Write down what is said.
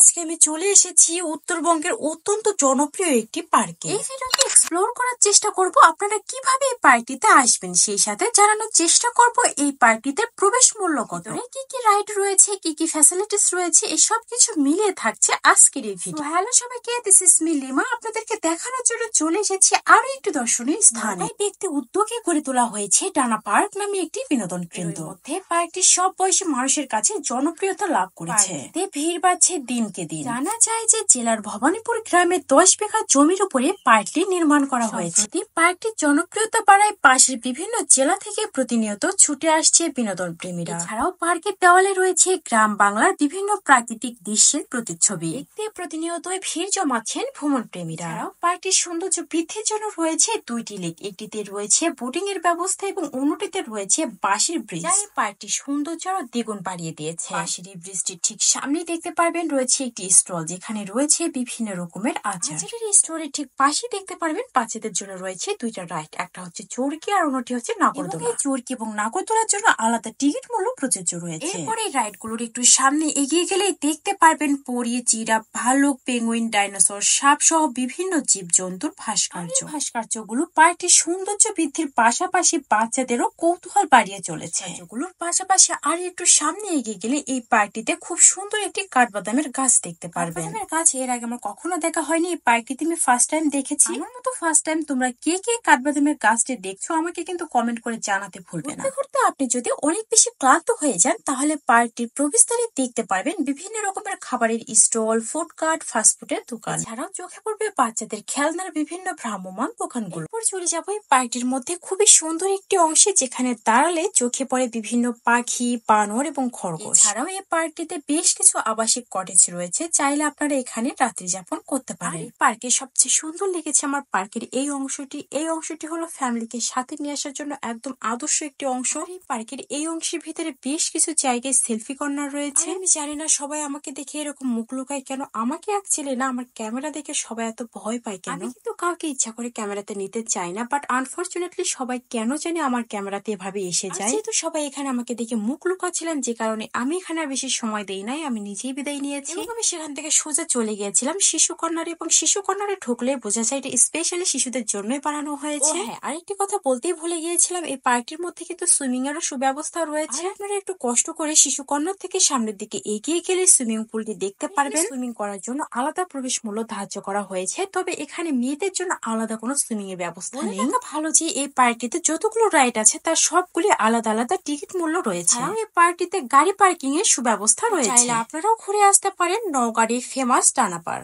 আজকে আমি চলে এসেছি উত্তরবঙ্গের অত্যন্ত জনপ্রিয় একটি পার্কে। এই ভিডিওতে এক্সপ্লোর করার চেষ্টা করব আপনারা কিভাবে এই পার্কটিতে আসবেন, সেই সাথে জানানোর চেষ্টা করব এই পার্কটিতে প্রবেশ মূল্য কত, কি কি রাইড রয়েছে, কি কি ফ্যাসিলিটিস রয়েছে, এসব কিছু মিলিয়ে থাকছে আজকের এই ভিডিও। হ্যালো সবাইকে, দিস ইজ মি লিমা। আপনাদেরকে দেখানোর জন্য চলে এসেছি আরো একটি দর্শনীয় স্থানে। ব্যক্তি উদ্যোগে গড়ে তোলা হয়েছে ডানা পার্ক নামে একটি বিনোদন কেন্দ্র। মধ্যে পার্কটি সব বয়সী মানুষের কাছে জনপ্রিয়তা লাভ করেছে। ভিড় বাড়ছে দিনকে দিন। জানা যায় যে জেলার ভবানীপুর গ্রামে 10 বিঘা জমির উপরে পার্কটি নির্মাণ করা হয়েছে। পার্কটির জনপ্রিয়তা বাড়ায় পাশের বিভিন্ন জেলা থেকে প্রতিনিয়ত ছুটে আসছে বিনোদন প্রেমীরা। এছাড়াও পার্কের দেওয়ালে রয়েছে গ্রাম বাংলার বিভিন্ন প্রাকৃতিক দৃশ্যের প্রতিচ্ছবি। দেখতে প্রতিনিয়ত ভিড় জমাচ্ছেন ভ্রমণ প্রেমীরা। পার্কটির সৌন্দর্য বৃদ্ধির জন্য রয়েছে 2টি লেক। একটিতে রয়েছে বোটিং এর ব্যবস্থা এবং অন্যটিতে রয়েছে বাঁশের ব্রিজ, যা পার্কটির সৌন্দর্য আরো দ্বিগুণ বাড়িয়ে দিয়েছে। বাঁশের এই ব্রিজটির ঠিক সামনে দেখতে পারবেন রয়েছে একটি স্টল, যেখানে রয়েছে বিভিন্ন রকমের আচার। স্টোরের ঠিক পাশে দেখতে পারবেন বাচ্চাদের জন্য রয়েছে 2টা রাইড, একটা হচ্ছে চরকি আর অন্যটি হচ্ছে নাগরদোলা। চরকি এবং নাগরদোলার জন্য আলাদা টিকিট মূল্য প্রযোজ্য রয়েছে। এরপরে এই রাইড গুলোর একটু সামনে এগিয়ে গেলেই দেখতে পারবেন পরি, জিরাফ, ভালুক, পেঙ্গুইন, ডাইনোসর, সাপ সহ বিভিন্ন জীবজন্তুর ভাস্কর্যগুলো পার্কটির সৌন্দর্য বৃদ্ধির পাশাপাশি বাচ্চাদেরও কৌতূহল বাড়িয়ে চলেছে। এগুলোর পাশাপাশি আর একটু সামনে এগিয়ে গেলে এই পার্কটিতে খুব সুন্দর একটি কাঠবাদামের গাছ দেখতে পারবেন। গাছ এর আগে আমার কখনো দেখা হয়নি, এই পার্কটিতে আমি ফার্স্ট টাইম দেখেছি। আমার মতো ফার্স্ট টাইম তোমরা কে কে কাঠবাদামের গাছটি দেখছো আমাকে কিন্তু কমেন্ট করে জানাতে ভুলবে না। ঘুরতে আপনি যদি অনেক বেশি ক্লান্ত হয়ে যান তাহলে পার্কটির প্রবেশদ্বারে দেখতে পারবেন বিভিন্ন রকমের খাবারের স্টল, ফুড কার্ট, ফাস্টফুডের দোকান। এছাড়াও চোখে পড়বে বাচ্চাদের খেলনার বিভিন্ন ভ্রাম্যমান দোকানগুলো। এরপর চলে যাবো এই পার্কটির মধ্যে খুবই সুন্দর একটি অংশে, যেখানে দাঁড়ালে চোখে পড়ে বিভিন্ন পাখি, বানর এবং খরগোশ। এছাড়াও এই পার্কটিতে বেশ কিছু আবাসিক কটেজ রয়েছে, চাইলে আপনারা এখানে রাত্রি যাপন করতে পারেন। পার্কের সবচেয়ে সুন্দর লেগেছে আমার পার্কের এই অংশটি হলো ফ্যামিলিকে সাথে নিয়ে আসার জন্য একদম আদর্শ একটি অংশ। এই পার্কের এই অংশের ভিতরে বেশ কিছু জায়গায় সেলফি কর্নার রয়েছে। আমি জানি না সবাই আমাকে দেখে এরকম মুখ লুকায় কেন, আমাকে অ্যাকচুয়ালি না, আমার ক্যামেরা দেখে সবাই এত ভয় পায় কেন। আমি কিন্তু কাউকে ইচ্ছা করে ক্যামেরাতে নিতে চাই না, বাট আনফরচুনেটলি সবাই কেন জানি আমার ক্যামেরাতে এভাবে এসে যায়। যেহেতু সবাই এখানে আমাকে দেখে মুখ লুকাচ্ছিলেন, যে কারণে আমি এখানে আর বেশি সময় দেই নাই, আমি নিজেই বিদায় নিয়েছি। আমি সেখান থেকে সোজা চলে গিয়েছিলাম শিশু কর্নারে, এবং শিশু কর্নারে ঢুকলে বোঝা যায় এটা স্পেশালি শিশুদের জন্যই বানানো হয়েছে। হ্যাঁ, আরেকটি কথা বলতেই ভুলে গিয়েছিলাম, এই পার্কটির মধ্যে কিন্তু সুইমিং এরও সুব্যবস্থা রয়েছে। আপনারা একটু কষ্ট করে শিশু কর্নার থেকে সামনের দিকে এগিয়ে গেলে সুইমিং পুলটি দেখতে পারবেন। সুইমিং করার জন্য আলাদা প্রবেশ মূল্য ধার্য করা হয়েছে, তবে এখানে মেয়েদের জন্য আলাদা কোনো সুইমিং এর ব্যবস্থা নেই। ভালো যে এই পার্কটিতে যতগুলো রাইড আছে তার সবগুলি আলাদা আলাদা টিকিট মূল্য রয়েছে। এই পার্কটিতে গাড়ি পার্কিং এর সুব্যবস্থা রয়েছে। চাইলে আপনারাও ঘুরে আসতে পারেন নওগাঁর ফেমাস ডানা পার্ক।